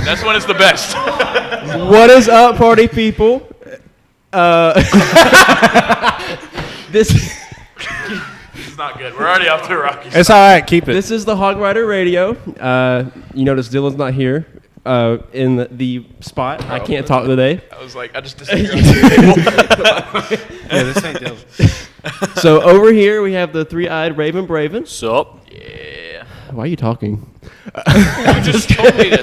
That's when it's the best. What is up, party people? This is not good. We're already off to a rocky start. It's all right. Keep it. This is the Hog Rider Radio. You notice Dylan's not here in the spot. I can't talk today. I was like, I just disappeared on the table. Yeah, this ain't Dylan. So over here we have the three-eyed Raven Braven. Sup? Yeah. Why are you talking? You just told me to.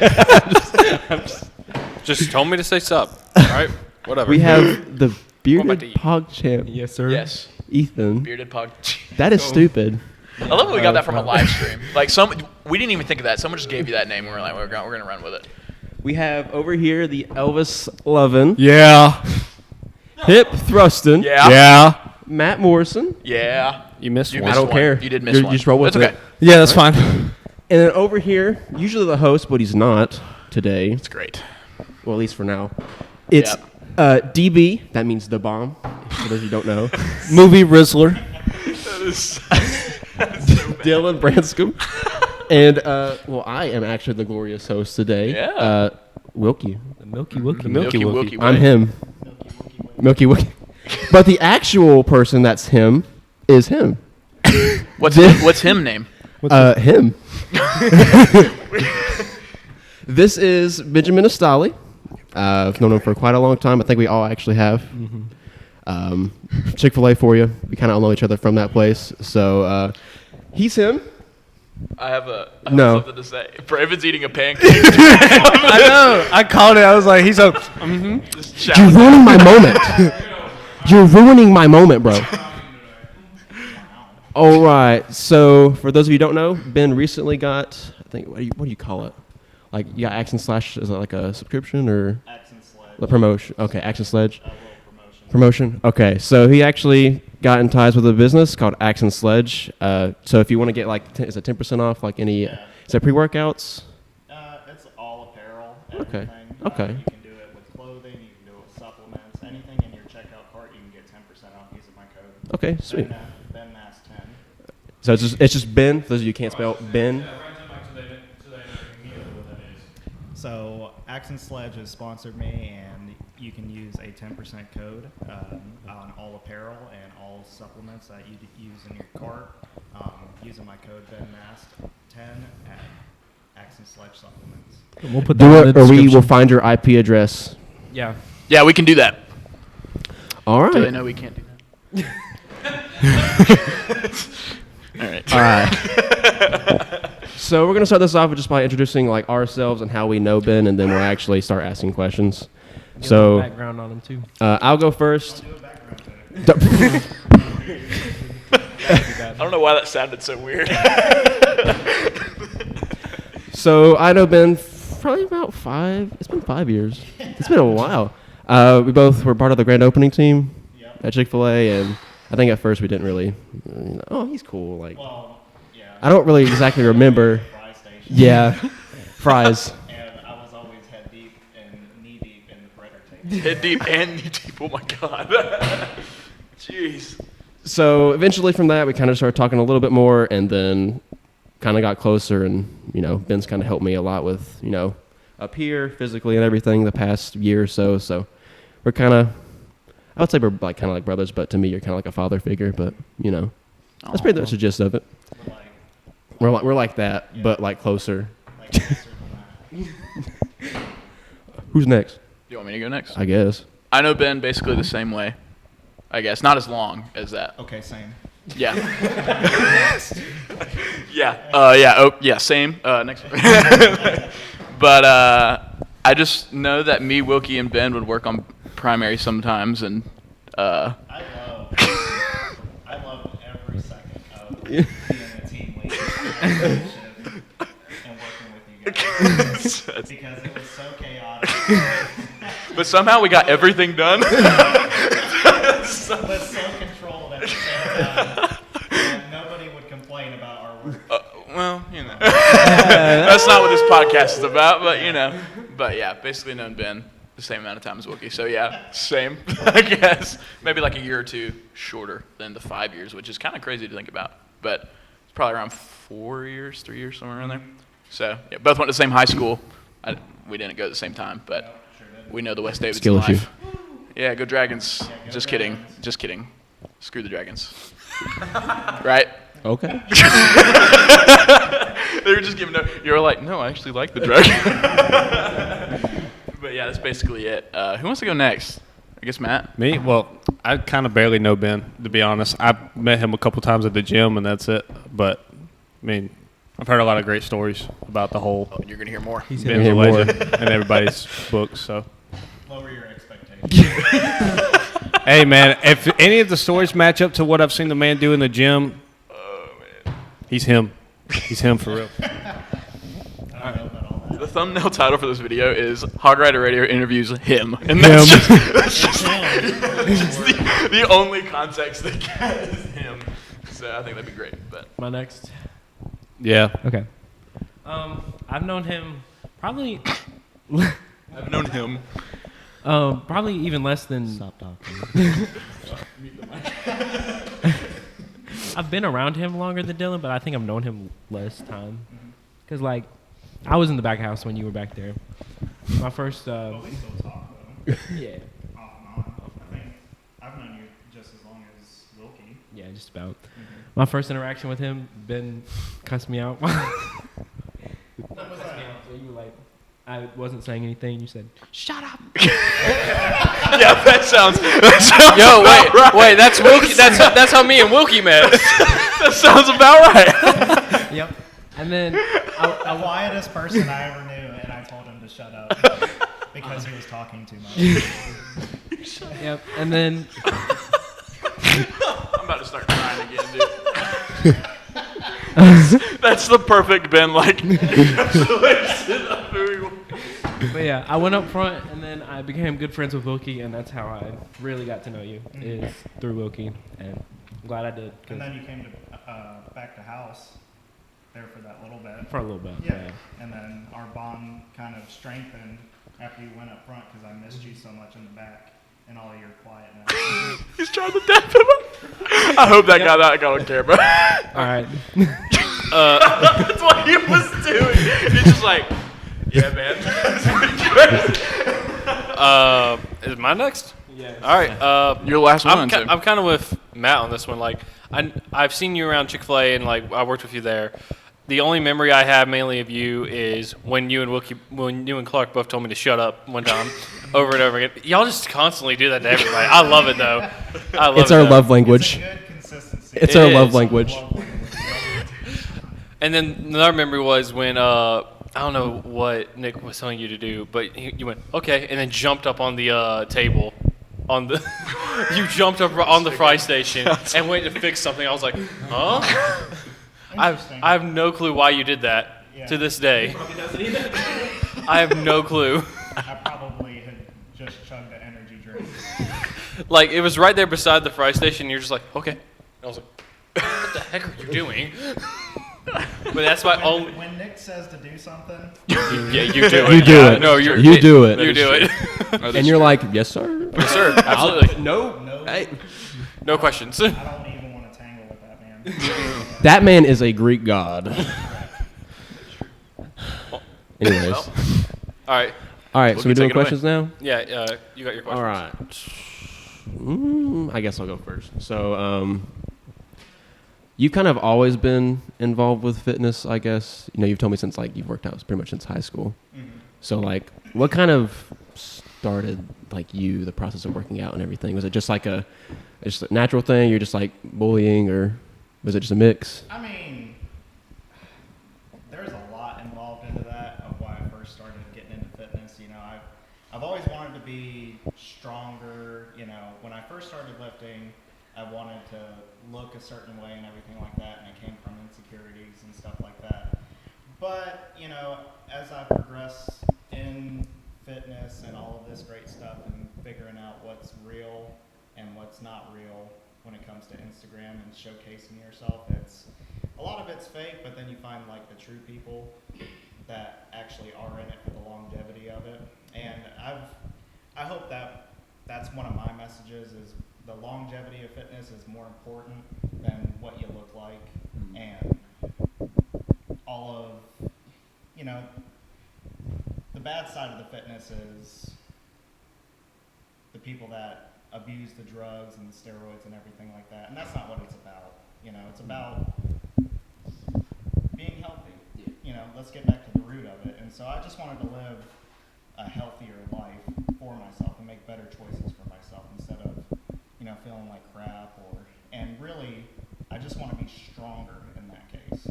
Just told me to say sup. All right, whatever. We have the about to bearded eat? pog champ. Yes, sir. Yes. Ethan. Bearded pog. That is stupid. I love that we got that from a live stream. Like we didn't even think of that. Someone just gave you that name. And we're like, we're gonna run with it. We have over here the Elvis Lovin. Yeah. Hip Thrustin. Yeah. Yeah. Matt Morrison. Yeah. You missed You one. I don't one. care. You did miss You one. just roll with That's okay. it. Yeah, that's fine. And then over here, usually the host, but he's not today. It's great. Well, at least for now. It's DB. That means the bomb. For those who don't know. Movie Rizzler. That is Dylan Branscombe. And, I am actually the glorious host today. Yeah. Wilkey. The Milky Wookie. The Milky Wookie. I'm him. Milky Wilkey. But the actual person that's him is him. What's him name? Him. This is Benjamin Nastally. I've known him for quite a long time. I think we all actually have. Chick-fil-A for you. We kind of all know each other from that place. So he's him. I have No. something to say. Braven's eating a pancake. I know. I called it. I was like, he's a. Just You're shouting. ruining my moment. You're ruining my moment, bro. All right. So for those of you who don't know, Ben recently got, I think, what do you call it? Like, you got Action Slash, is that like a subscription or? Action Sledge. The promotion. Okay, Action Sledge. A little promotion. Promotion. Okay, so he actually got in ties with a business called Action Sledge. So if you want to get like, is it 10% off? Like any, is that pre-workouts? It's all apparel. Okay. Everything. Okay. You can do it with clothing. You can do it with supplements. Anything in your checkout cart, you can get 10% off using my code. Okay, sweet. Ben Mass 10. So it's just Ben. For those of you who can't spell Ben. So Action Sledge has sponsored me, and you can use a 10% code on all apparel and all supplements that you use in your cart using my code BenMast10 at Action Sledge Supplements. We'll put Do that in it, the or we will description. find your IP address. Yeah. Yeah, we can do that. All Do they right. know we can't do that? All right. All right. So we're gonna start this off just by introducing like ourselves and how we know Ben, and then we'll actually start asking questions. So Background on him too. I'll go first. I don't know why that sounded so weird. So I know Ben probably about 5. It's been 5 years. It's been a while. We both were part of the grand opening team at Chick-fil-A, and I think at first we didn't really. Oh, he's cool. Like Well, yeah. I don't really exactly remember. Fry station. Yeah, fries. And I was always head deep and knee deep in the breader tape. Head deep and knee deep. Oh my god. Jeez. So eventually from that, we kind of started talking a little bit more, and then kind of got closer, and, Ben's kind of helped me a lot with, up here physically and everything the past year or so. So we're kind of, I would say we're like kind of like brothers, but to me, you're kind of like a father figure, but, that's pretty much the gist of it. We're like that, but like closer. Like closer than that. Who's next? Do you want me to go next? I guess. I know Ben basically the same way. I guess not as long as that. Okay, same. Yeah. Yeah. Yeah. Oh, yeah. Same. Next. But I just know that me, Wilkey, and Ben would work on primary sometimes, and I love every second of being a team leader and working with you guys because it was so chaotic. But somehow we got everything done. But so controlled at the same time. And nobody would complain about our work. Well, that's not what this podcast is about, but But yeah, basically known Ben the same amount of time as Wilkey. So yeah, same, I guess. Maybe like a year or two shorter than the 5 years, which is kind of crazy to think about. But it's probably around 4 years, 3 years, somewhere around there. So yeah, both went to the same high school. We didn't go at the same time, but Nope, sure didn't. we know the West Davids Skill in issue. life. Yeah, go Dragons. go Just Dragons. kidding. Just kidding. Screw the Dragons. Right? Okay. They were just giving no. You were like, no, I actually like the Dragons. But yeah, that's basically it. Who wants to go next? I guess Matt. Me? Well, I kind of barely know Ben, to be honest. I've met him a couple times at the gym, and that's it. But, I mean, I've heard a lot of great stories about the whole Oh, you're gonna hear more. Ben's gonna a hear more. legend in everybody's books. So, Lower your expectations. hey, man, if any of the stories match up to what I've seen the man do in the gym, he's him. He's him for real. I don't know about all that. The thumbnail title for this video is Hog Rider Radio interviews him, and that's just the only context they get is him. So I think that'd be great. But My next. Yeah. Okay. I've known him probably I've known him. probably even less than. Stop talking. I've been around him longer than Dylan, but I think I've known him less time. Cause like, I was in the back house when you were back there. My first. But we still talk though. Yeah. Off and on. I think I've known you just as long as Wilkey. Yeah, just about. My first interaction with him, Ben cussed me out. What was So that? you were like, I wasn't saying anything. You said, "Shut up." Yeah, that sounds Yo, about right. wait, that's Wilkey. That's how me and Wilkey met. That sounds about right. Yep. And then The quietest person I ever knew, and I told him to shut up because he was talking too much. Yep. And then I'm about to start crying again, dude. That's the perfect Ben like encapsulation of who he was. But yeah, I went up front, and then I became good friends with Wilkey, and that's how I really got to know you, is through Wilkey, and I'm glad I did. 'Cause And then you came to back to house there for that little bit. for a little bit. Yeah. And then our bond kind of strengthened after you went up front because I missed you so much in the back and all your quietness. He's trying to dap him up. I hope that got out. I got on camera. All right. That's what he was doing. He's just like, yeah, man. Is mine next? Yeah. All right. You're the last one. I'm kind of with Matt on this one. Like, I've seen you around Chick-fil-A, and like I worked with you there. The only memory I have mainly of you is when you and Clark both told me to shut up one time, over and over again. Y'all just constantly do that to everybody. I love it though. I love It's it, our though. love It's language. a good consistency. It's It our is. love language. Love language. And then another memory was when I don't know what Nick was telling you to do, but you went okay, and then jumped up on the table. On the, you jumped up on the fry station and went to fix something. I was like, huh? Interesting. I have no clue why you did that Yeah. to this day. I have no clue. I probably had just chugged an energy drink. Like, it was right there beside the fry station, and you're just like, okay. And I was like, what the heck are you doing? But that's my only. When Nick says to do something, Yeah, you do it. You do Yeah, it. No, You do it. You do it. And you're like, yes, sir. Yes, sir. Absolutely. No. no, Hey. No questions. I don't even want to tangle with that man. That man is a Greek god. Anyways. All right. All right, so Wilkey, we're doing take it away. questions now? Yeah, you got your questions. All right. I guess I'll go first. So, you've kind of always been involved with fitness, I guess. You know, you've told me since, like, you've worked out pretty much since high school. So, like, what kind of started, like, the process of working out and everything? Was it just like just a natural thing? You're just, like, bullying, or was it just a mix? I mean, there's a lot involved into that of why I first started getting into fitness. You know, I've always wanted to be stronger. You know, when I first started lifting, I wanted to look a certain way and everything like that, and it came from insecurities and stuff like that. But, you know, as I progressed in fitness and all of this great stuff and figuring out what's real and what's not real when it comes to Instagram and showcasing yourself, a lot of it's fake, but then you find like the true people that actually are in it for the longevity of it. And I hope that that's one of my messages is the longevity of fitness is more important than what you look like and all of, you know, the bad side of the fitness is the people that abuse the drugs and the steroids and everything like that, and that's not what it's about. It's about being healthy. Let's get back to the root of it. And so I just wanted to live a healthier life for myself and make better choices for myself instead of, feeling like crap and really, I just want to be stronger in that case.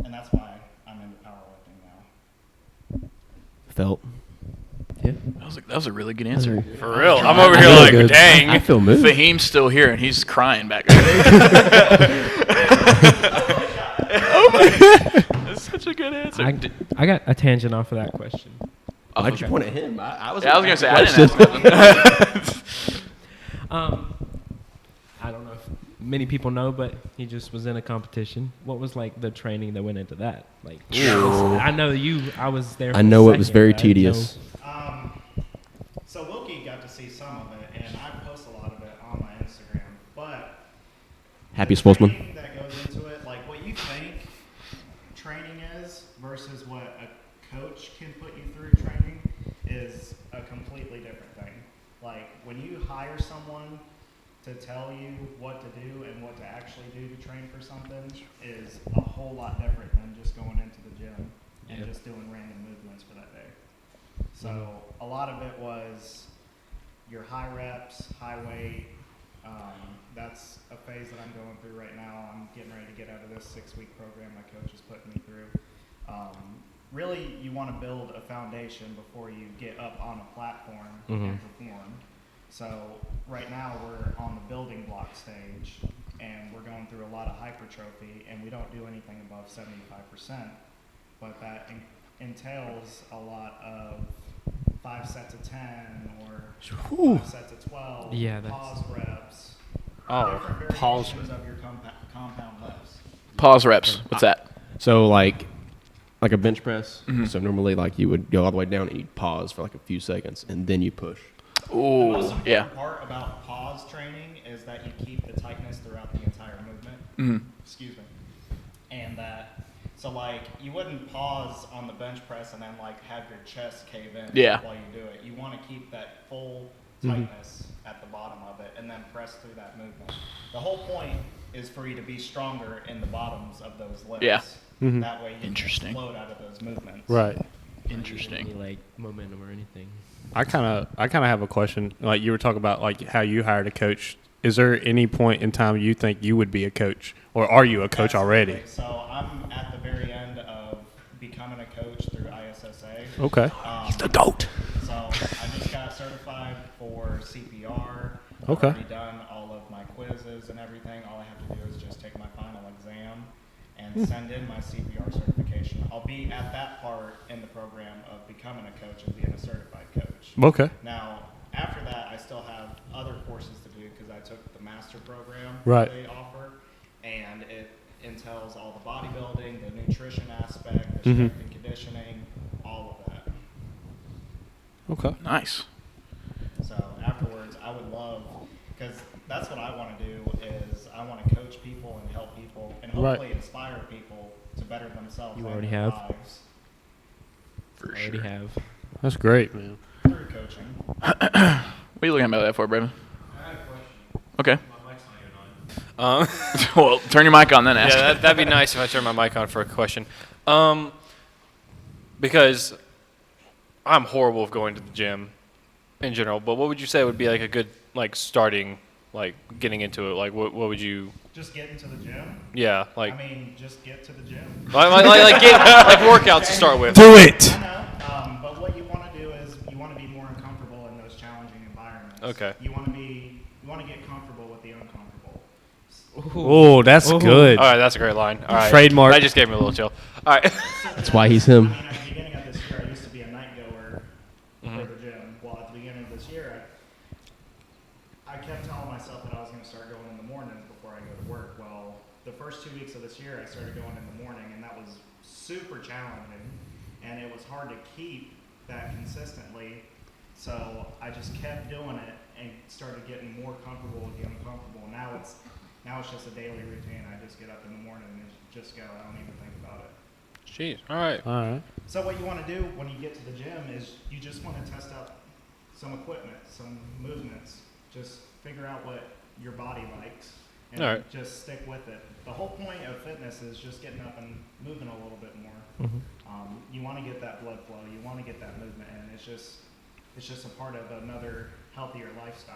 And that's why I'm into powerlifting now. Felt. Yeah. That was a really good answer. For real. I'm over here like, good. dang. I feel moved. Fahim's still here, and he's crying back there. That's such a good answer. I got a tangent off of that question. Why'd you point at him? I was going to say, I didn't ask nothing. I don't know if many people know, but he just was in a competition. What was like the training that went into that? Like, I know I was there. I know it was very tedious. So Wilkey got to see some of it, and I post a lot of it on my Instagram. But Happy sportsman. training that goes into it, like what you think training is versus what a coach can put you through training, is a completely different thing. Like when you hire someone to tell you what to do and what to actually do to train for something is a whole lot different than just going into the gym and just doing random movements for that day. So a lot of it was your high reps, high weight. That's a phase that I'm going through right now. I'm getting ready to get out of this 6-week program my coach is putting me through. Really, you want to build a foundation before you get up on a platform and perform. So right now we're on the building block stage, and we're going through a lot of hypertrophy, and we don't do anything above 75%, but that entails a lot of 5 sets of 10 or 5 sets of 12, pause reps, different variations of your compound reps. Pause reps. What's that? So like a bench press. So normally like you would go all the way down and you'd pause for like a few seconds and then you push. The most important part about pause training is that you keep the tightness throughout the entire movement. Excuse me. And so like you wouldn't pause on the bench press and then like have your chest cave in while you do it. You want to keep that full tightness at the bottom of it and then press through that movement. The whole point is for you to be stronger in the bottoms of those lifts. Yeah. That way you can float out of those movements. Right. Interesting. Any, like momentum or anything. I kind of have a question. Like you were talking about like how you hired a coach. Is there any point in time you think you would be a coach, or are you a coach already? So I'm at the very end of becoming a coach through ISSA. Okay. He's the GOAT. So I just got certified for CPR. Okay. I've already done all of my quizzes and everything. All I have to do is just take my final exam and send in my CPR certification. I'll be at that part in the program of becoming a coach and being a certified coach. Okay. Now, after that, I still have other courses to do because I took the master program Right. that they offer, and it entails all the bodybuilding, the nutrition aspect, the strength and conditioning, all of that. Okay. Nice. So afterwards, I would love, because that's what I want to do, is I want to coach people and help people and hopefully inspire people to better themselves You and already their have. lives For I already have. That's great, man. through coaching. What are you looking at me like that for, Braven? I had a question. Okay. My mic's not even on. Well, turn your mic on then. Ask. Yeah, that'd be nice if I turn my mic on for a question. Because I'm horrible with going to the gym in general, but what would you say would be like a good like starting, like getting into it? Like what would you? Just get into the gym. Yeah, like I mean, just get to the gym. like get like workouts to start with. Do it. I know, but what you want to do is you want to be more uncomfortable in those challenging environments. Okay. You want to get comfortable with the uncomfortable. Oh, that's good. All right, that's a great line. All right, Trademark. That just gave me a little chill. All right. That's why he's him. I mean, at the beginning of this year, I used to be a night goer for the gym. Well, at the beginning of this year, I kept telling myself that I was going to start going in the mornings before I go to work. Well, the first 2 weeks of this year, I started going in the morning, and that was super challenging, and it was hard to keep that consistently. So I just kept doing it and started getting more comfortable with the uncomfortable. Now it's just a daily routine. I just get up in the morning and just go. I don't even think about it. Jeez. All right. All right. So what you want to do when you get to the gym is you just want to test out some equipment, some movements. Just figure out what your body likes and All right. just stick with it. The whole point of fitness is just getting up and moving a little bit more. You want to get that blood flow. You want to get that movement in. It's just a part of another healthier lifestyle.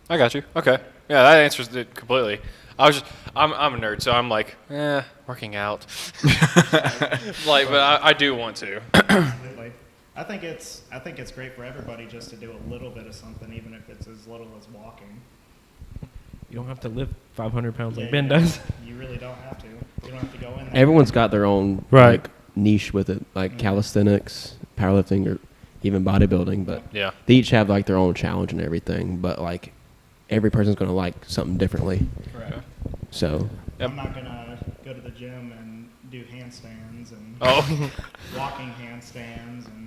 I got you. Okay. Yeah, that answers it completely. I'm a nerd, so I'm like, working out. Like, but I do want to. Absolutely. I think it's great for everybody just to do a little bit of something, even if it's as little as walking. You don't have to lift 500 pounds like Yeah, Ben you does. You really don't have to. You don't have to go in there. Everyone's got their own Right. like, niche with it, like calisthenics, powerlifting, or even bodybuilding. But Yeah. they each have like their own challenge and everything. But like every person's gonna like something differently. Correct. So Yep. I'm not gonna go to the gym and do handstands and Oh. walking handstands and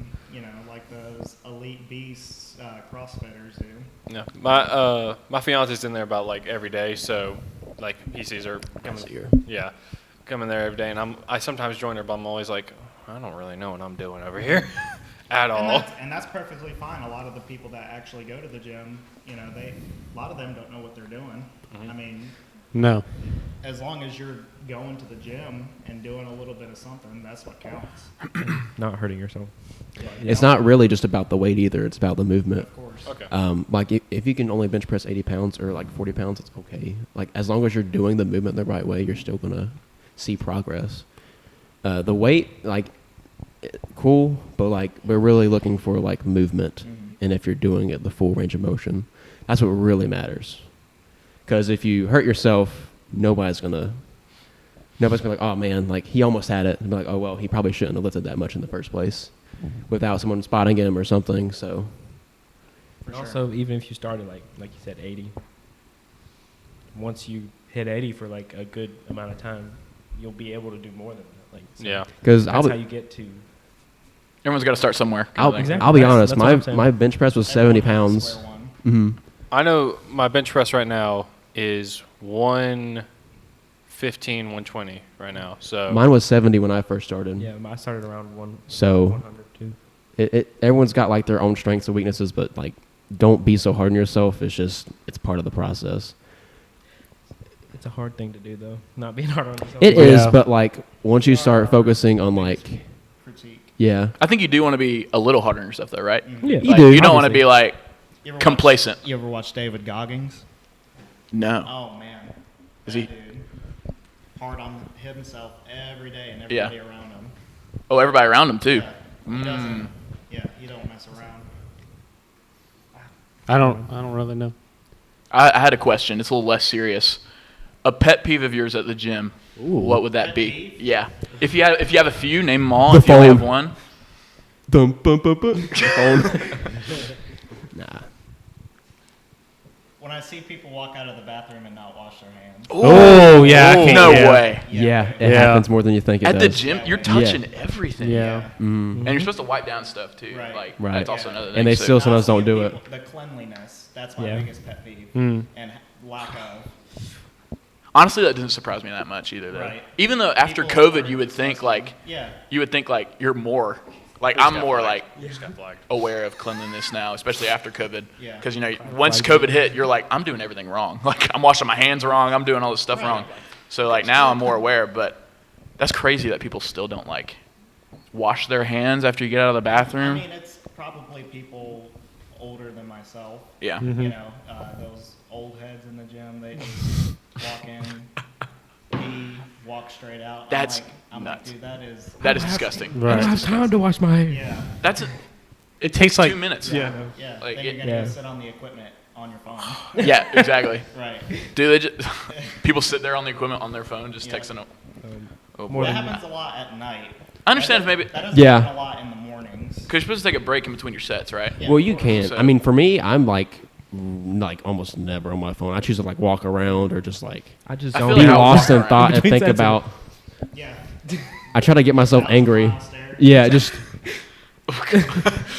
like those elite beasts CrossFitters do. Yeah. My fiance's in there about like every day, so like he sees her coming. Yeah. Coming there every day, and I sometimes join her, but I'm always like, I don't really know what I'm doing over here at all. And that's perfectly fine. A lot of the people that actually go to the gym, a lot of them don't know what they're doing. I mean, No. as long as you're going to the gym and doing a little bit of something, that's what counts. Not hurting yourself. it's not really just about the weight either. It's about the movement. Of course. Okay. Like if you can only bench press 80 pounds or like 40 pounds, it's okay. Like as long as you're doing the movement the right way, you're still gonna see progress. The weight, like, cool, but like we're really looking for like movement, and if you're doing it the full range of motion, that's what really matters. Because if you hurt yourself, nobody's gonna be like, oh man, like he almost had it, and be like, oh well, he probably shouldn't have lifted that much in the first place, without someone spotting him or something. So. For sure. Also, even if you started like you said 80, once you hit 80 for like a good amount of time, you'll be able to do more than that. Like, so Yeah. Because that's how you get to. Everyone's got to start somewhere. I'll be Exactly. honest, That's what I'm saying. my bench press was 70 pounds. Square one. Mm-hmm. I know my bench press right now is 115, 120 right now. So Mine was 70 when I first started. Yeah, I started around So 100 too. everyone's got like their own strengths and weaknesses, but like don't be so hard on yourself. It's part of the process. It's a hard thing to do though, not being hard on yourself. It is, Yeah. but like once you start focusing on like, Critique. yeah, I think you do want to be a little harder on yourself, though, right? Yeah. You Like, do, you don't want to obviously. be like You ever complacent. You ever watch David Goggins? No. Oh man, Is that he- dude hard on himself every day and Yeah. everybody around him. Oh, everybody around him too. Yeah, he doesn't. Yeah, he don't mess around. I don't really know. I had a question. It's a little less serious. A pet peeve of yours at the gym. What would that Pet be? peeve? Yeah. If you have a few, name them all. The If you only have phone. one. Dum, bum, bum, bum. Phone. Nah. When I see people walk out of the bathroom and not wash their hands. Oh, yeah, I can't- No yeah. way. Yeah, it Yeah. happens more than you think it At the does. gym, you're touching everything. Yeah. And you're supposed to wipe down stuff too. Right. Like Right. that's also Yeah. another thing. And they So- still sometimes don't do it. The cleanliness. That's my Yeah. biggest pet peeve. Mm. And lack of. Honestly, that doesn't surprise me that much either. Though. Right. Even though after People COVID, are you would think disgusting. like you're more like Just I'm got more flagged. like You just got flagged. aware of cleanliness now, especially after COVID. Yeah. Because once COVID hit, you're like I'm doing everything wrong. Like I'm washing my hands wrong. I'm doing all this stuff Right. wrong. So like now I'm more aware. But that's crazy that people still don't like wash their hands after you get out of the bathroom. I mean, it's probably people older than myself. Yeah. You know, those old heads in the gym, they just walk in, pee, walk straight out. That's I'm nuts. like, dude, that is. That is disgusting. I don't have time to wash my hair. Yeah. That's It takes like 2 minutes. Yeah. Yeah. Like, then you're it- gonna Yeah. go sit on the equipment on your phone. Yeah, exactly. Right. Do they just people sit there on the equipment on their phone just Yeah. texting them? Oh, more boy. That than- happens a lot at night. I understand That if maybe doesn't- That doesn't Yeah. happen a lot in the mornings. because you're supposed to take a break in between your sets, right? Yeah, Well, of you course. can. So- I mean, for me, I'm like almost never on my phone. I choose to like walk around or just like I just I don't feel be like I'll lost walk in around. thought and Between think sets about. Yeah. I try to get myself angry. Downstairs. Yeah, just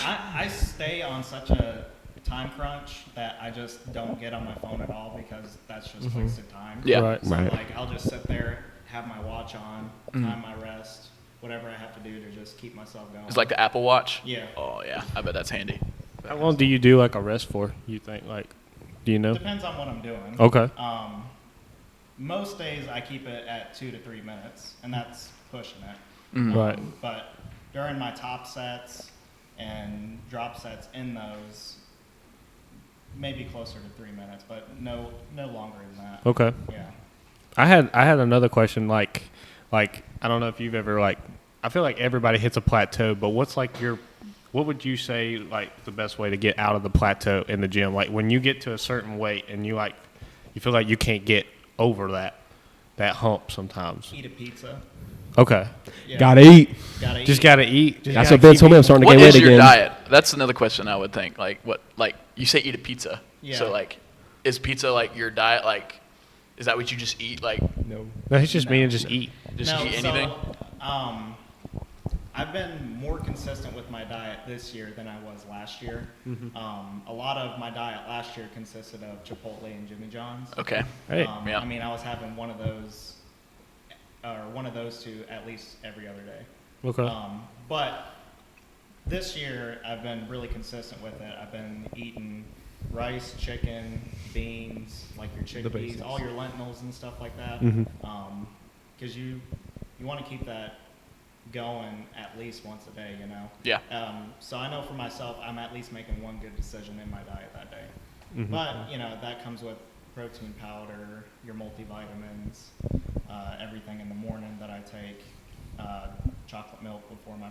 I stay on such a time crunch that I just don't get on my phone at all because that's just wasted time. Yeah. Right. So Right. like I'll just sit there, have my watch on, time my rest, whatever I have to do to just keep myself going. It's like the Apple Watch. Yeah. Oh yeah, I bet that's handy. How long do you do like a rest for? You think like, do you know? Depends on what I'm doing. Okay. Most days I keep it at 2 to 3 minutes, and that's pushing it. Mhm. Right. But during my top sets and drop sets in those, maybe closer to 3 minutes, but no longer than that. Okay. Yeah. I had another question. Like I don't know if you've ever like. I feel like everybody hits a plateau, but what would you say like the best way to get out of the plateau in the gym? Like when you get to a certain weight and you feel like you can't get over that hump sometimes. Eat a pizza. Okay. Yeah. Gotta eat. Gotta Just eat. gotta eat. Just That's gotta what Vince keep told me. I'm eating. starting to What gain is weight your again. diet? That's another question I would think. Like you say eat a pizza. Yeah. So like, is pizza like your diet? Like, is that what you just eat? Like, No. No, it's just meaning just eat. just No, eat anything? So, I've been more consistent with my diet this year than I was last year. A lot of my diet last year consisted of Chipotle and Jimmy John's. Okay. Hey. Yeah. I mean, I was having one of those two at least every other day. Okay. But this year, I've been really consistent with it. I've been eating rice, chicken, beans, like your chickpeas, basics. all your lentils and stuff like that. Mhm. Because you want to keep that going at least once a day, you know? Yeah. So I know for myself, I'm at least making one good decision in my diet that day. Mhm. But, you know, that comes with protein powder, your multivitamins, everything in the morning that I take, chocolate milk before my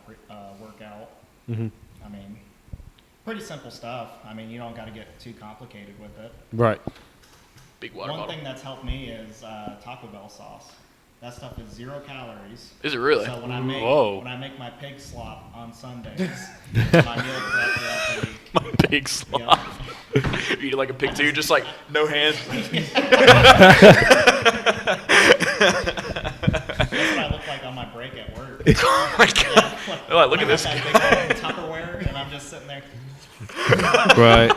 workout. Mhm. I mean, pretty simple stuff. I mean, you don't got to get too complicated with it. Right. Big water One bottle. thing that's helped me is Taco Bell sauce. That stuff is 0 calories. Is it really? So when I make my pig slop on Sundays, my meal prep throughout the week. My pig slop. You eat like a pig too. You're just like no hands. That's what I look like on my break at work. Oh my god. Yeah, Like, look at this I guy. got big old Tupperware, and I'm just sitting there. Right.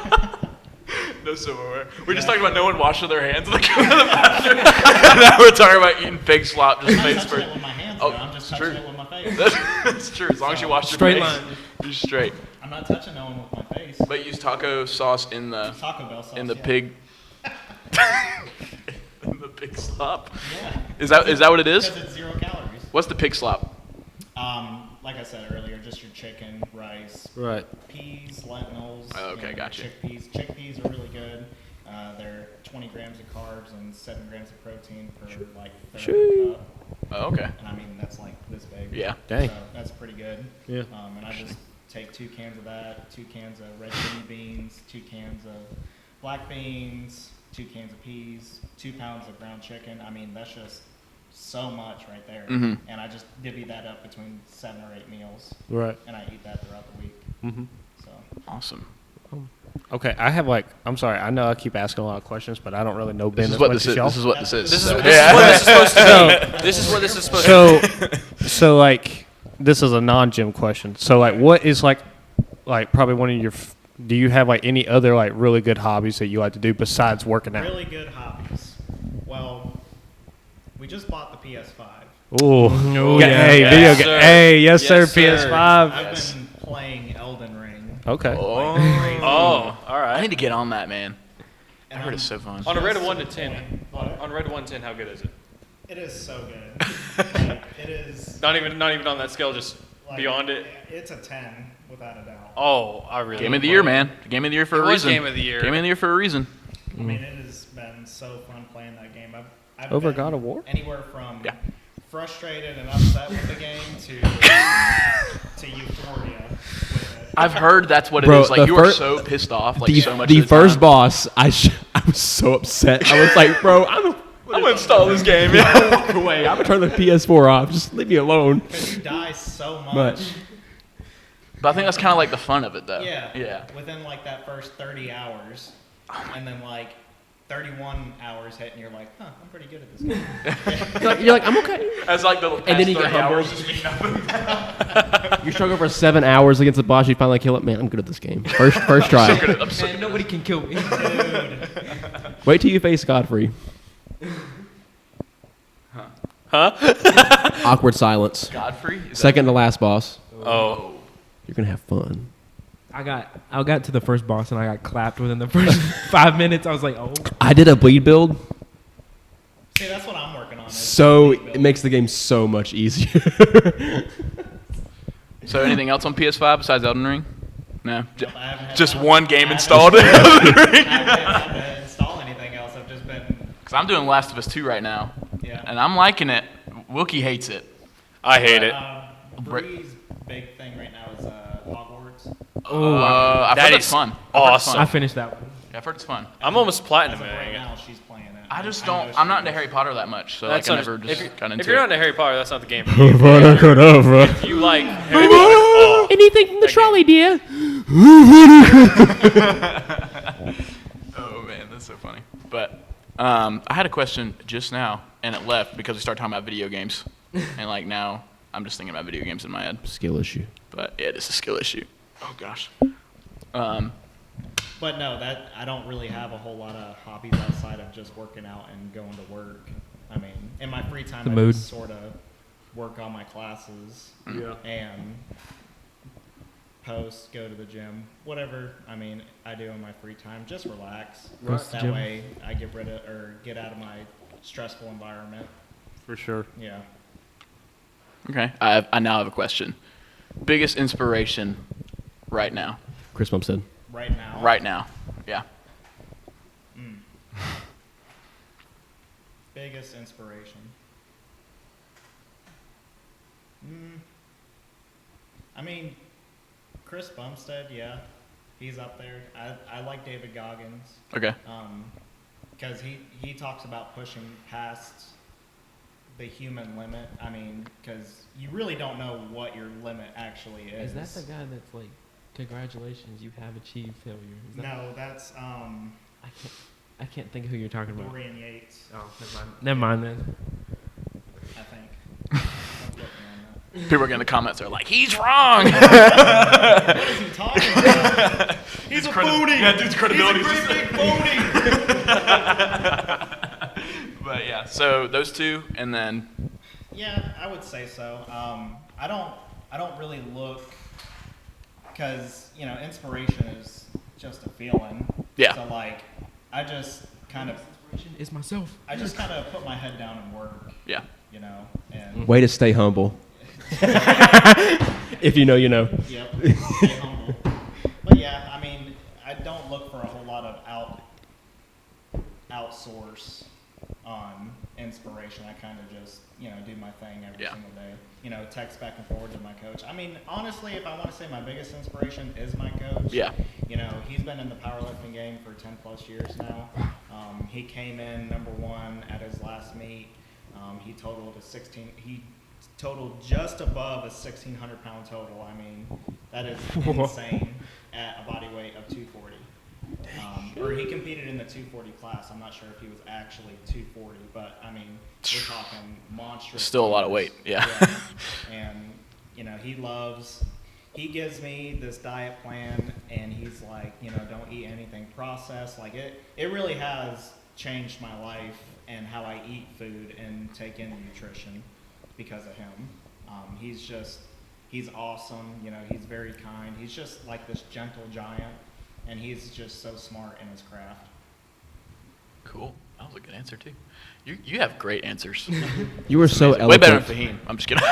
No silverware. We're just talking about no one washing their hands in the bathroom. Now we're talking about eating pig slop just I'm not face touching it first. with my hands, Oh, though. I'm just it's touching true. it with my face. That's true. As long as you wash your Straight face, line. you're straight. I'm not touching no one with my face. But use taco sauce in the Taco Bell sauce. in the yeah. pig. In the pig slop. Yeah. Is that what it is? Because it's 0 calories. What's the pig slop? Like I said earlier, just your chicken, rice, Right. peas, lentils. Oh, okay, and gotcha. Chickpeas. Chickpeas are really good. They're 20 grams of carbs and 7 grams of protein per like third cup. Oh, okay. And I mean that's like this big. Yeah. Dang. So that's pretty good. Yeah. And I just take 2 cans of that, 2 cans of red kidney beans, 2 cans of black beans, 2 cans of peas, 2 pounds of ground chicken. I mean that's just so much right there. Mhm. And I just divvy that up between 7 or 8 meals, Right. and I eat that throughout the week. Mm-hmm. So Awesome. Okay, I have I'm sorry, I know I keep asking a lot of questions, but I don't really know Ben This is as what much this as is. y'all. This is what this is. This is So- what this is supposed to be. This is what this is supposed to be. So like, this is a non-gym question. So like, what is like probably one of your, do you have like any other like really good hobbies that you like to do besides working out? really good hobbies. Well, we just bought the PS5. Ooh. Oh, Yeah, yeah. hey, Yes, video sir. game. Hey, yes, sir, Yes, sir. PS5. I've been playing Elden Ring. Okay. Oh. Oh, all I right. need to get on that, man. I and heard I'm it's so fun. On a red of just 1 to the 10. point. On a red of 1 to 10, how good is it? It is so good. Like, it is. Not even on that scale, just Like, beyond it. It's a 10, without a doubt. Oh, I really. Game of the year, man. Game of the year for It a was reason. game of the year. Game of the year for a reason. I mean, it has been so fun playing that game. I've Over been God of War? Anywhere from Yeah. frustrated and upset with the game to euphoria with it. I've heard that's what it Bro, is. Like the you are fir- so pissed off, like the so much. the of the first time. boss, I was so upset. I was like, bro, I'm gonna install this game. Yeah. walk away. I'm gonna turn the PS4 off. Just leave me alone. Because you die so much. But- But I think that's kind of like the fun of it, though. Yeah. Yeah. Within like that first 30 hours, and then like 31 hours hit, and you're like, huh, I'm pretty good at this game. You're like, I'm okay. As like the And then you get 30 hours humbled. just beating up. You're struggling for 7 hours against the boss. You finally kill it. Man, I'm good at this game. First try. I'm so Man, nobody can kill me. Dude. Wait till you face Godfrey. Awkward silence. Godfrey? Second to last boss. Oh. You're gonna have fun. I got to the first boss and I got clapped within the first 5 minutes. I was like, oh. I did a bleed build, See, that's what I'm working on. is so the build. it makes the game so much easier. So anything else on PS5 besides Elden Ring? No. I haven't had Just time. one game I haven't- installed. I haven't had to install anything else. I've just been, Because I'm doing Last of Us 2 right now, yeah. and I'm liking it. Wilkey hates it. I hate it. Bree's big thing right now is Hogwarts. I've That heard it's is fun. awesome. I finished that one. Yeah, I've heard it's fun. I'm almost As platinum of right it. now, she's playing it. I just know don't. she I'm not into is. Harry Potter that much, so That's like I never if just you're, got into if you're not it. into Harry Potter, that's not the game for you. If you like Harry Potter, oh, Anything from the That trolley, dear? Oh man, that's so funny. But I had a question just now, and it left because we started talking about video games, and like now I'm just thinking about video games in my head. Skill issue. But yeah, it's a skill issue. Oh gosh. But no, that I don't really have a whole lot of hobbies outside of just working out and going to work. I mean, in my free time, The I mood. just sort of work on my classes and post, go to the gym, whatever. I mean, I do in my free time. Just relax. Goes to the That gym. way, I get rid of or get out of my stressful environment. For sure. Yeah. Okay. I now have a question. Biggest inspiration right now. Chris Bumstead. Right now. Right now. Yeah. Biggest inspiration. I mean, Chris Bumstead, yeah, he's up there. I like David Goggins Okay. because he talks about pushing past the human limit. I mean, because you really don't know what your limit actually is. Is that the guy that's like, congratulations, you have achieved failure? Is that, No, that's I can't think of who you're talking about. Dorian Yates, Oh, never mind then. I think. Don't quote me on that. People are getting in the comments. They're like, he's wrong. What is he talking about? He's a phony. Yeah, dude's credibility. He's a great big phony. But yeah, so those two, and then Yeah, I would say so. I don't really look because inspiration is just a feeling. Yeah. So like, I just kind of It's myself. put my head down and work. yeah. And Way to stay humble. If you know, you know. yep, stay humble. But yeah, I mean, I don't look for a whole lot of outsource on inspiration. I kind of just do my thing every Yeah. single day. Text back and forward to my coach. I mean, honestly, if I want to say my biggest inspiration is my coach. Yeah. He's been in the powerlifting game for 10 plus years now. He came in #1 at his last meet. He totaled He totaled just above a 1,600 pound total. I mean, that is insane at a body weight of 240. Or he competed in the 240 class. I'm not sure if he was actually 240, but I mean, we're talking monstrous. Still a lot of numbers. weight, yeah. And he gives me this diet plan, and he's like, don't eat anything processed. Like it really has changed my life and how I eat food and take in nutrition because of him. He's awesome. He's very kind. He's just like this gentle giant, and he's just so smart in his craft. Cool. That was a good answer too. You have great ansers. You were so Way better eloquent. than Fahim. I'm just kidding.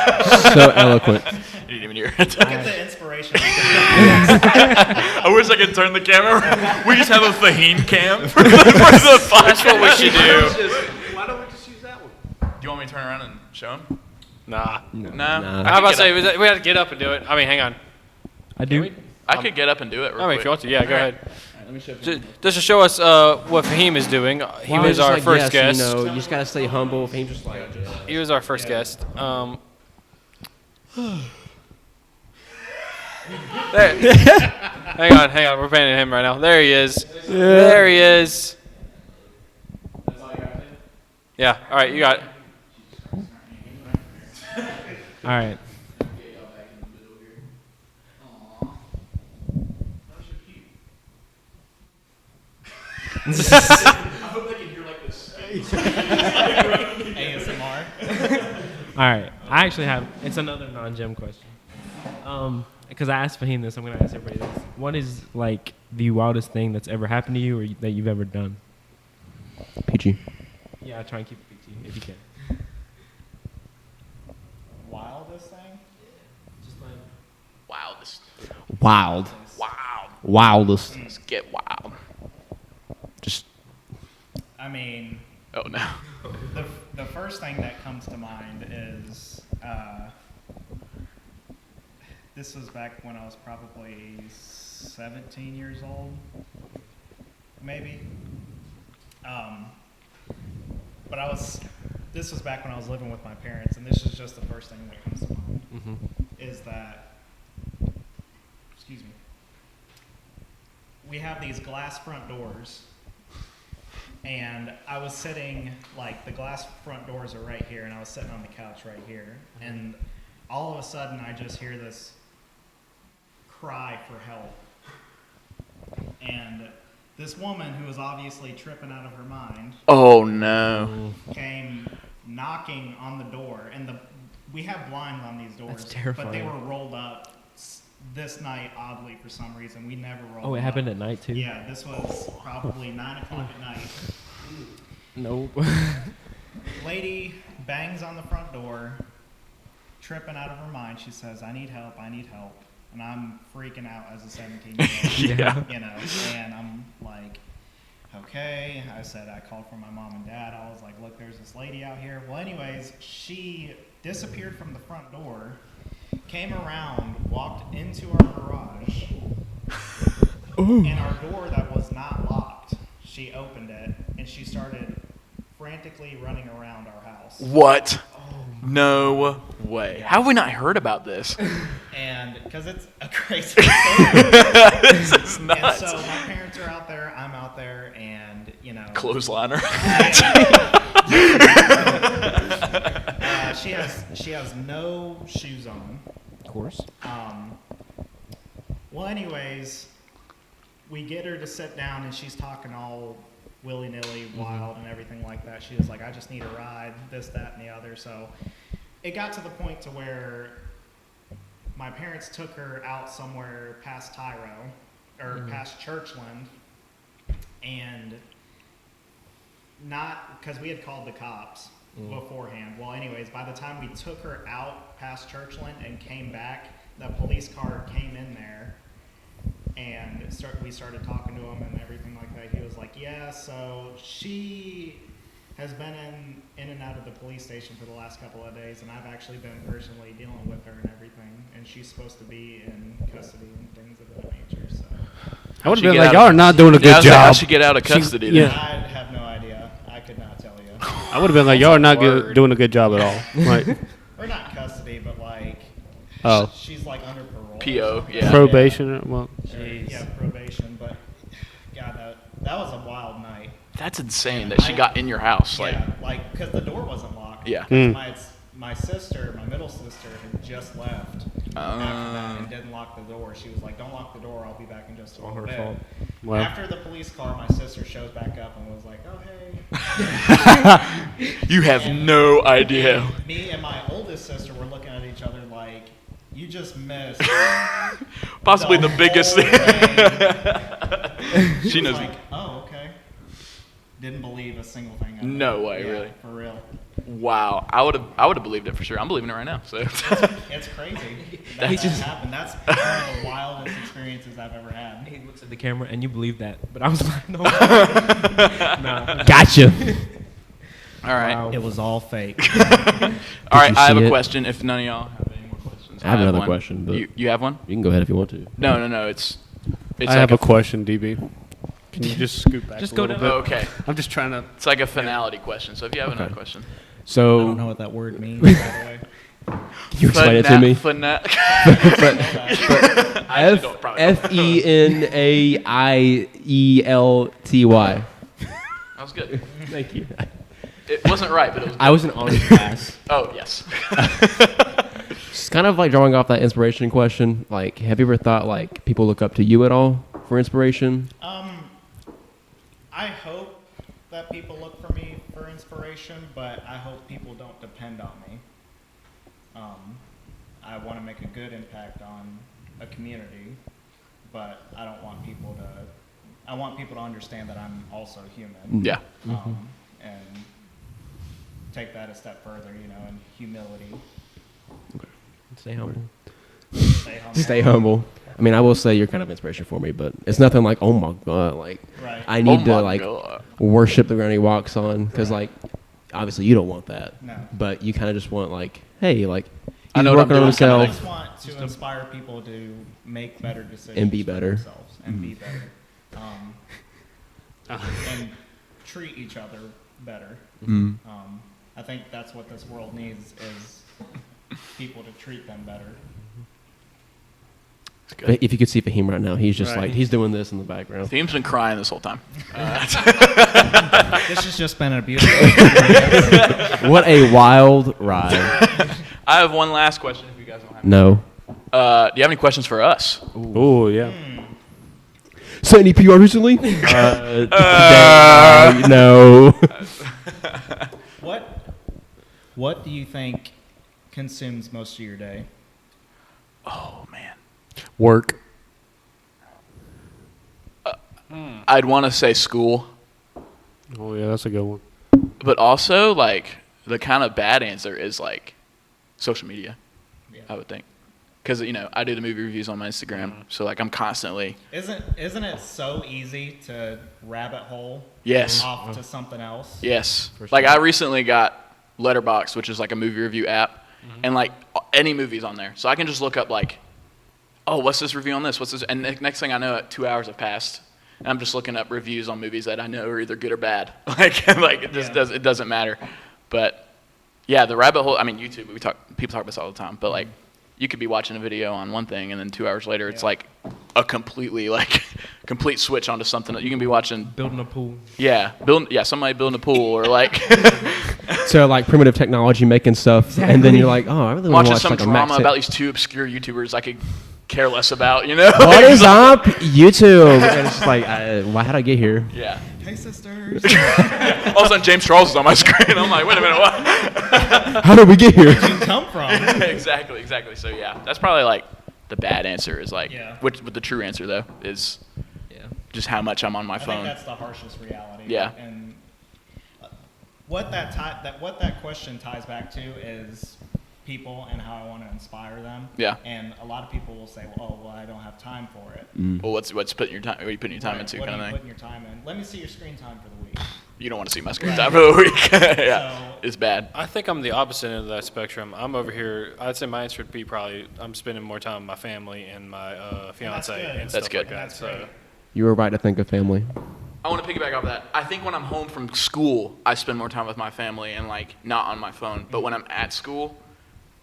So eloquent. You didn't even hear it. Look at the inspiration. I wish I could turn the camera around. We just have a Fahim cam for the podcast. That's what we should do. Why don't we just use that one? Do you want me to turn around and show him? Nah. Nah. I was about to say we had to get up and do it. I mean, hang on. I do. I could get up and do it real I mean, quick. if you want to, yeah, go ahead. Let me show Just to show us what Fahim is doing. He was our first guest. You just gotta stay humble. If he just like. He was our first guest. There. hang on. We're painting him right now. There he is. There he is. Yeah. All right, you got it. All right. I hope they can hear like this. ASMR. All right. I actually have. It's another non-gym question. Because I asked Fahim this, I'm gonna ask everybody this. What is like the wildest thing that's ever happened to you, or that you've ever done? PG. Yeah, try and keep it PG if you can. Wildest thing? Just like Wildest. Wild. Wild. Wildest. Let's get wild. Just I mean, Oh no. the first thing that comes to mind is this was back when I was probably 17 years old, maybe. But this was back when I was living with my parents, and this is just the first thing that comes to mind, is that, excuse me, we have these glass front doors, and I was sitting, like, the glass front doors are right here, and I was sitting on the couch right here, and all of a sudden I just hear this cry for help. And this woman, who was obviously tripping out of her mind, Oh no. came knocking on the door, and we have blinds on these doors, That's terrifying. but they were rolled up this night, oddly, for some reason. We never rolled Oh, it them happened up. at night too. Yeah, this was probably 9 o'clock at night. Nope. Lady bangs on the front door, tripping out of her mind. She says, I need help, and I'm freaking out as a 17-year-old. Yeah. You know, and I'm like, okay. I said, I called for my mom and dad. I was like, look, there's this lady out here. Well, anyways, she disappeared from the front door, came around, walked into our garage, and our door that was not locked, she opened it, and she started frantically running around our house. What? No way. How have we not heard about this? And because it's a crazy story. This is And nuts. so my parents are out there, I'm out there, and, you know. Clothesliner. She has no shoes on. of course. Well, anyways, we get her to sit down, and she's talking all willy-nilly, wild, and everything like that. She was like, I just need a ride, this, that, and the other. So it got to the point to where my parents took her out somewhere past Tyro, or past Churchland, and not, because we had called the cops beforehand. Well, anyways, by the time we took her out past Churchland and came back, the police car came in there, and we started talking to him and everything like that. He was like, yeah, so she has been in and out of the police station for the last couple of days, and I've actually been personally dealing with her and everything, and she's supposed to be in custody and things of that nature. So I would She have been get like, out y'all of- are not doing a good How'd job. she get out of custody yeah. then? I have no idea. I could not tell you. I would have been like, y'all are not Word. doing a good job at all. Like, Or not custody, but like, Oh. she's like under parole. or PO, something. yeah. probation. Well, Yeah, probation. But God, that was a wild night. That's insane that she got in your house. Like, Yeah, like because the door wasn't locked. Yeah. Mm. My sister, my middle sister, had just left after that and didn't lock the door. She was like, "Don't lock the door. I'll be back in just a little her bit." fault. well, After the police car, my sister shows back up and was like, "Oh hey." you have no idea. Me and my oldest sister were looking at each other like, "You just missed." Possibly the biggest whole thing. thing. She was knows. like, "Oh, okay." Didn't believe a single thing. of it. No way, Yeah, really. For real. Wow, I would have believed it for sure. I'm believing it right now. So It's crazy. That happened. That's one of the wildest experiences I've ever had. He looks at the camera and you believe that, but I was like, no. Nah. Gotcha. all right, Wow. It was all fake. all right. you I have see a it? question. If none of y'all have any more questions, I have another one. question, but- You have one? You can go ahead if you want to. No. It's I like have a question, DB. Can you just scoot back Just a go little down. bit? Oh, okay. I'm just trying to. It's like a finality question. So if you have another question, I So don't know what that word means, by the way. can you explain it to me? I don't, probably don't. FENAIELTY. That was good. Thank you. It wasn't right, but it was. I was in honors class. Oh yes. It's kind of like drawing off that inspiration question. Like, have you ever thought like people look up to you at all for inspiration? I hope that people look for me for inspiration, but I hope people don't depend on me. I want to make a good impact on a community, but I don't want people to. I want people to understand that I'm also human. Yeah. And take that a step further, in humility. Stay humble. Stay humble. Stay humble. I mean, I will say you're kind of inspiration for me, but it's nothing like, oh my god, like Right. I need to my like God. worship the ground he walks on, because like obviously you don't want that, No. but you kind of just want like, hey, like I he's know what I'm working on doing kinda I himself. just want to inspire people to make better decisions And be for better. themselves and be better, and treat each other better. I think that's what this world needs is people to treat them better. It's good. If you could see Fahim right now, he's just Right. like he's doing this in the background. Theme's been crying this whole time. This has just been a beautiful. What a wild ride! I have one last question if you guys don't have any. No. Do you have any questions for us? Oh yeah. So any PR recently? No. What do you think consumes most of your day? Oh, man. Work. I'd want to say school, Oh yeah, that's a good one. but also, like, the kind of bad answer is, like, social media, Yeah. I would think. Because, I do the movie reviews on my Instagram, so, like, I'm constantly... Isn't it so easy to rabbit hole Yes. off to something else? Yes. Like, I recently got Letterboxd, which is, like, a movie review app, and, like, any movie's on there. So I can just look up, like, oh, what's this review on this? What's this? And the next thing I know, 2 hours have passed. And I'm just looking up reviews on movies that I know are either good or bad. like it just Yeah. doesn't matter. But yeah, the rabbit hole. I mean, YouTube. People talk about this all the time. But like, you could be watching a video on one thing, and then 2 hours later, it's Yeah. like a complete switch onto something that you can be watching. Building a pool. Yeah, somebody building a pool or like So like primitive technology making stuff, and then you're like, oh, I really want to watching watch some like a drama Max about these two obscure YouTubers I could care less about. What is up, YouTube? And it's just like, how'd I get here? Yeah. Hey, sisters. All of a sudden, James Charles is on my screen. I'm like, wait a minute, what? How did we get here? Where'd you come from? exactly. So yeah, that's probably like the bad answer is like, Yeah. which but the true answer though is just how much I'm on my I think phone. that's the harshest reality. Yeah. And what that question ties back to is people and how I want to inspire them. Yeah. And a lot of people will say, well, I don't have time for it. Well, what's putting your time? What are you putting your time Right, into? what Kind are of you thing. putting your time in? Let me see your screen time for the week. You don't want to see my screen time for the week. yeah, So- it's bad. I think I'm the opposite end of that spectrum. I'm over here. I'd say my answer would be probably I'm spending more time with my family and my fiance good. and That's stuff good. like that. That's So great. You were right to think of family. I want to piggyback off that. I think when I'm home from school, I spend more time with my family and like not on my phone. But when I'm at school,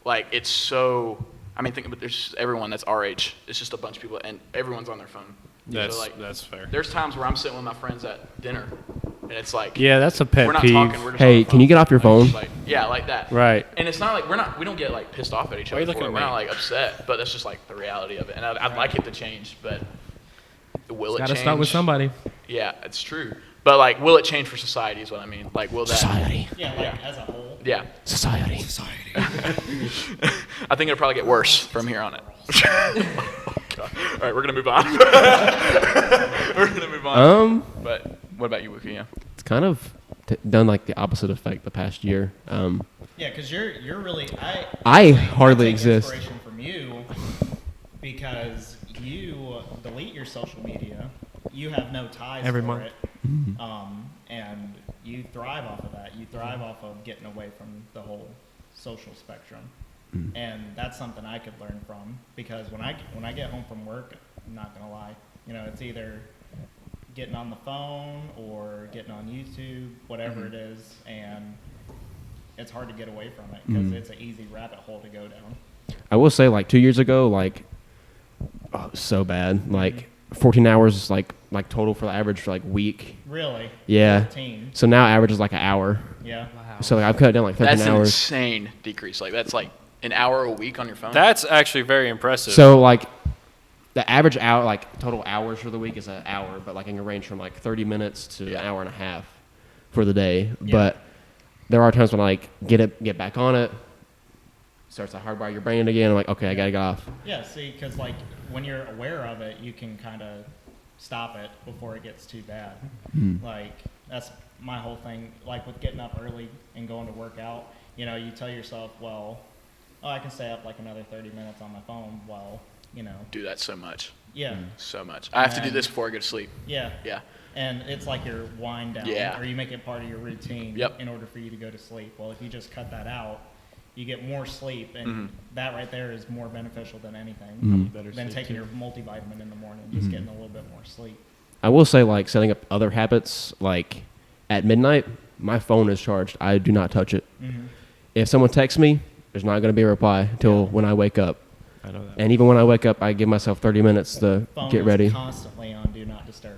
like it's so. I mean, think about there's everyone that's our age. It's just a bunch of people, and everyone's on their phone. that's fair. There's times where I'm sitting with my friends at dinner, and it's like Yeah, that's a pet we're not peeve. talking. We're just Hey, on the can you phone. get off your Like, phone? just like, yeah, like that. Right. And it's not like we don't get like pissed off at each Why are other you for looking it. at We're not me? like upset, but that's just like the reality of it. And I'd like it to change, but will it Got to change? start with somebody. Yeah, it's true. But like, will it change for society? Is what I mean. Like, will that? Society. Yeah, like as a whole. Yeah. Society. I think it'll probably get worse from here on it. Oh, God. All right, we're gonna move on. We're gonna move on. But what about you, Wilkey? Yeah. It's kind of done like the opposite effect the past year. Yeah, because you're really I take hardly exist. Inspiration from you because you delete your social media. You have no ties Every for month. it, and you thrive off of that. You thrive off of getting away from the whole social spectrum, and that's something I could learn from because when I get home from work, I'm not gonna lie, it's either getting on the phone or getting on YouTube, whatever it is, and it's hard to get away from it because it's an easy rabbit hole to go down. I will say like 2 years ago, like so bad. Like 14 hours like total for the average for like week. Really? Yeah. 14. So now average is like an hour. Yeah. So like I've cut it down like 13 That's an hours. insane decrease. Like that's like an hour a week on your phone. That's actually very impressive. So like the average hour, like total hours for the week is an hour, but like it can range from like 30 minutes to an hour and a half for the day. Yeah. But there are times when I like get back on it, starts to hardwire your brain again. I'm like, okay, I gotta get off. Yeah, see, because like when you're aware of it, you can kind of stop it before it gets too bad. Like that's my whole thing. Like with getting up early and going to work out, you know, you tell yourself, well, oh, I can stay up like another 30 minutes on my phone. Well, you know, Do that so much. yeah, So much. I have to do this before I go to sleep. yeah, Yeah. and it's like your wind down, Yeah. or you make it part of your routine Yep. in order for you to go to sleep. Well, if you just cut that out, you get more sleep, and Mm-hmm. that right there is more beneficial than anything. Better Than sleep, taking too. your multivitamin in the morning, just getting a little bit more sleep. I will say, like, setting up other habits, like at midnight, my phone is charged. I do not touch it. If someone texts me, there's not going to be a reply until when I wake up. I know that. And even when I wake up, I give myself 30 minutes to Phone get is ready. constantly on Do Not Disturb.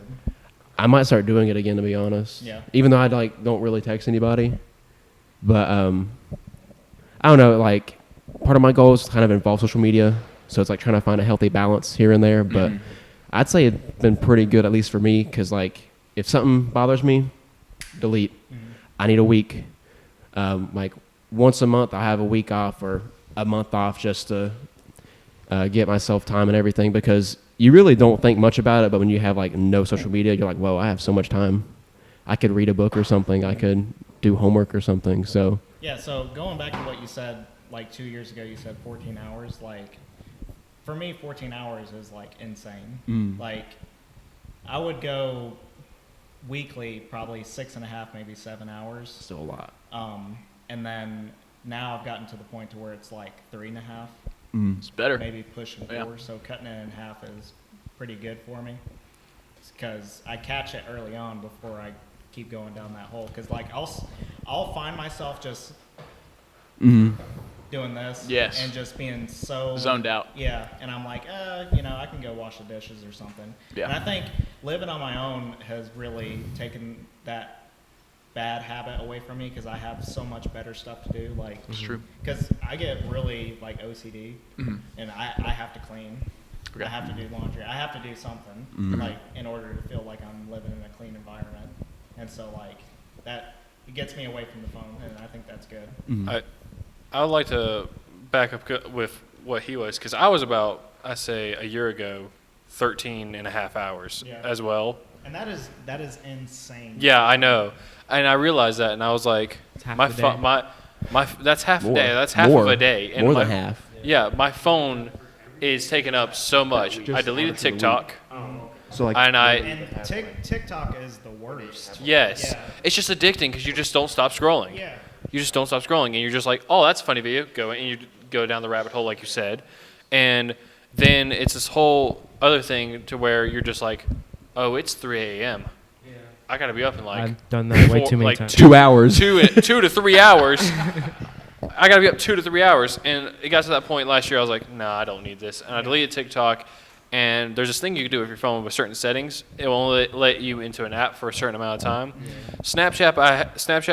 I might start doing it again, to be honest. Yeah. Even though I like don't really text anybody, but I don't know. Like, part of my goal is to kind of involve social media, so it's like trying to find a healthy balance here and there. But I'd say it's been pretty good, at least for me, because like if something bothers me, delete. I need a week. Like once a month, I have a week off or a month off just to get myself time and everything, because you really don't think much about it, but when you have like no social media, you're like, whoa, I have so much time. I could read a book or something. I could do homework or something. So Yeah, so going back to what you said, like 2 years ago, you said 14 hours. Like, for me, 14 hours is like insane. Like, I would go weekly, probably 6.5, maybe 7 hours. still a lot. And then now I've gotten to the point to where it's like 3.5, It's better. maybe pushing 4. Yeah. So cutting it in half is pretty good for me, because I catch it early on before I keep going down that hole. Because like I'll find myself just doing this, Yes. and just being so Zoned out. Yeah, and I'm like, you know, I can go wash the dishes or something. Yeah. And I think living on my own has really taken that bad habit away from me, because I have so much better stuff to do. Like, It's true. because I get really like OCD, and I have to clean. Okay. I have to do laundry. I have to do something like in order to feel like I'm living in a clean environment. And so like that, it gets me away from the phone, and I think that's good. I would like to back up with what he was, because I was about, I say, a year ago, 13 and a half hours Yeah. as well. And that is insane. Yeah, I know. And I realized that, and I was like, It's half my a day. phone, my that's half More. a day. That's half More. of a day. And More my, than half. Yeah, my phone is taking up so much. I deleted TikTok, So like, and And TikTok is the worst. yes, Yeah. it's just addicting because you just don't stop scrolling. Yeah. You just don't stop scrolling, and you're just like, oh, that's a funny video. Go, and you go down the rabbit hole like you said, and then it's this whole other thing to where you're just like, oh, it's 3 a.m. I gotta be up in like I've done that way too many like times. 2 hours. 2 to 3 hours. I gotta be up 2 to 3 hours, and it got to that point last year. I was like, nah, I don't need this, and I deleted TikTok. And there's this thing you can do with your phone with certain settings. It will only let you into an app for a certain amount of time. Snapchat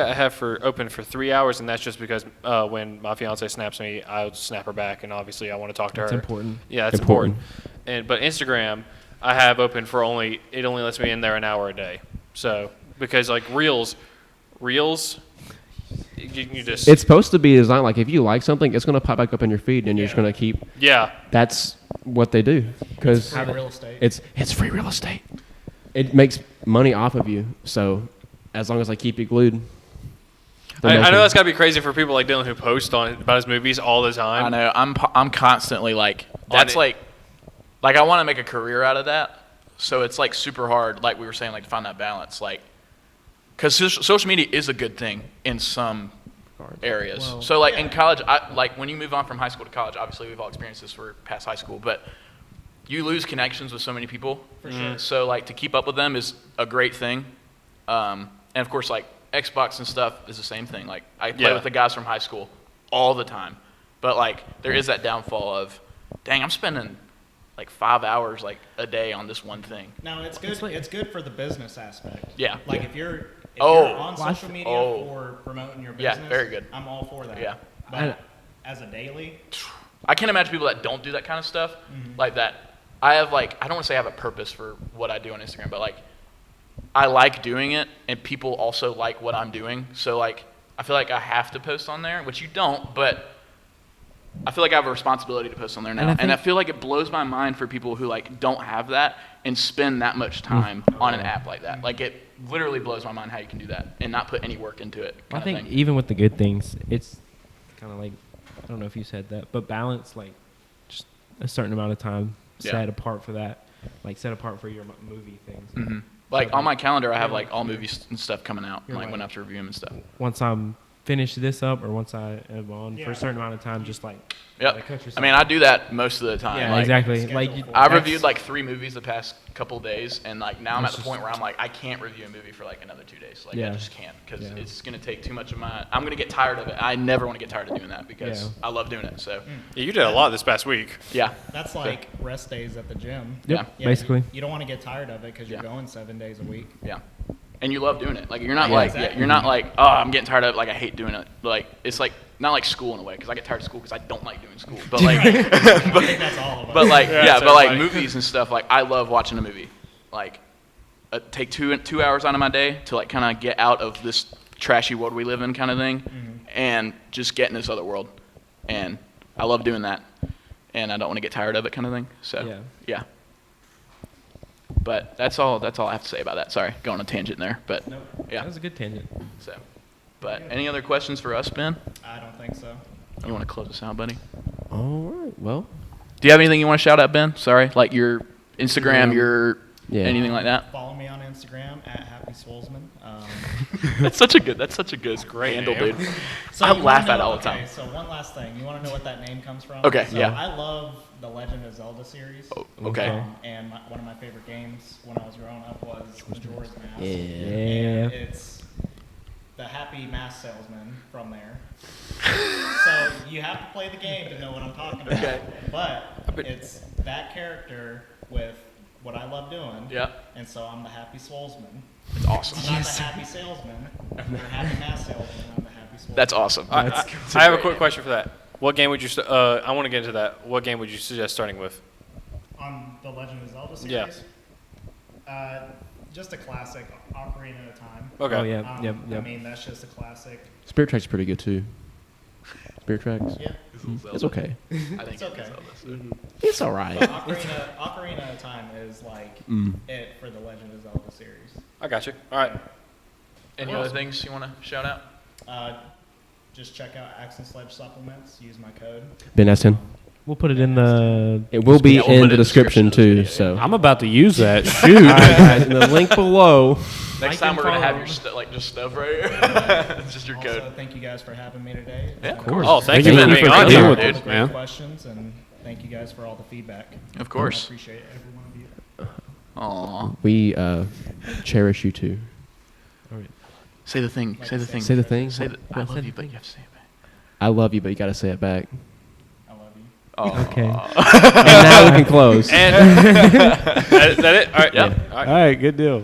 I have for open for 3 hours, and that's just because when my fiance snaps me, I'll snap her back, and obviously I want to talk to That's her. important. Yeah, that's important. But Instagram, I have open for only lets me in there an hour a day. So because like reels, you just it's supposed to be designed like if you like something, it's gonna pop back up in your feed, and you're just gonna keep. yeah. That's what they do, because Free real estate. it's free real estate. It makes money off of you, so as long as I keep you glued. they're I know making- that's gotta be crazy for people like Dylan who post about his movies all the time. I know. I'm constantly like, that's it. like I want to make a career out of that. So it's like super hard, like we were saying, like to find that balance, like, because social media is a good thing in some areas. Well, so like in college, like when you move on from high school to college, obviously we've all experienced this. We're past high school, but you lose connections with so many people. For sure. So like to keep up with them is a great thing. And of course, like Xbox and stuff is the same thing. Like I play Yeah. with the guys from high school all the time, but like there is that downfall of, dang, I'm spending like 5 hours like a day on this one thing. No, it's good. It's good for the business aspect. Yeah. Like if you're Oh. on social media for promoting your Yeah, business, very good. I'm all for that. Yeah. But as a daily, I can't imagine people that don't do that kind of stuff like that. I have like, I don't want to say I have a purpose for what I do on Instagram, but like I like doing it and people also like what I'm doing. So like I feel like I have to post on there, which you don't, but I feel like I have a responsibility to post on there now, and I feel like it blows my mind for people who like don't have that and spend that much time on an app like that. Like it literally blows my mind how you can do that and not put any work into it. I think even with the good things, it's kind of like, I don't know if you said that, but balance, like just a certain amount of time set apart for that, like set apart for your movie things. Mm-hmm. Like on my calendar, I have like all movies and stuff coming out, and, like when I have to review them and stuff. Once I'm finish this up, or once I am on for a certain amount of time, just like I mean, I do that most of the time. Yeah, like, exactly. Like I reviewed like 3 movies the past couple days, and like now I'm at the point where I'm like, I can't review a movie for like another 2 days. Like I just can't, because it's gonna take too much of my. I'm gonna get tired of it. I never want to get tired of doing that because I love doing it. So Yeah, you did a lot this past week. yeah, That's like rest days at the gym. Yep, Yeah, basically. You don't want to get tired of it because you're going 7 days a week. yeah. And you love doing it. Like you're not exactly. you're not like, oh, I'm getting tired of it. Like I hate doing it. Like it's like not like school in a way, because I get tired of school because I don't like doing school. But like, I think that's all of us. but like Yeah, but like everybody. movies and stuff. Like I love watching a movie. Like take 2 hours out of my day to like kind of get out of this trashy world we live in, kind of thing, and just get in this other world. And I love doing that, and I don't want to get tired of it, kind of thing. So yeah. But that's all I have to say about that. Sorry, going on a tangent there, but yeah. That was a good tangent. So, but any other questions for us, Ben? I don't think so. You want to close us out, buddy? All right. Well, Do you have anything you want to shout out, Ben? Sorry, like your Instagram, your anything like that? Follow me on Instagram at Happy Swolesman. That's such a good great handle, name. dude. So I you laugh wanna at it know- all the time. Okay, so one last thing. You want to know what that name comes from? Okay, so yeah. I love the Legend of Zelda series. Oh, okay. And one of my favorite games when I was growing up was Majora's Mask. Yeah. And it's the Happy Mask Salesman from there. So you have to play the game to know what I'm talking about. Okay. But it's that character with what I love doing. Yeah. And so I'm the Happy Swolesman. It's awesome. I'm not the happy salesman. I'm the happy mask salesman. I'm the happy swolesman. That's awesome. I have a quick question for that. What game would you? I want to get into that. What game would you suggest starting with? On the Legend of Zelda series? Yeah. Just a classic, Ocarina of Time. Okay. Oh yeah, yep. I mean, that's just a classic. Spirit Track's pretty good too. Spirit Tracks. Yeah, It's okay. I think it's okay. It's all right. But Ocarina of Time is like it for the Legend of Zelda series. I got you. All right. Any other things you want to shout out? Just check out Axe and Sledge supplements. Use my code. Ben S10. We'll put it in the. It will be Yeah, we'll in put it the in the description description too. So. I'm about to use that. All Shoot. right, guys, in the link below. Next I time can we're gonna have follow. your just stuff right here. It's just your Also, code. thank you guys for having me today. Yeah, It's of been course. Oh, thank Thank you you for for being on being here, with all the dude. great man. questions, and thank you guys for all the feedback. Of course. I appreciate every one of you. Aw. We cherish you too. Say the thing. Say the thing. Say the thing. Say the, I What? love you, but you have to say it back. I love you, but you gotta say it back. I love you. Oh. Okay. And now we can close. And that it? All right. Yep. All right. All right, good deal.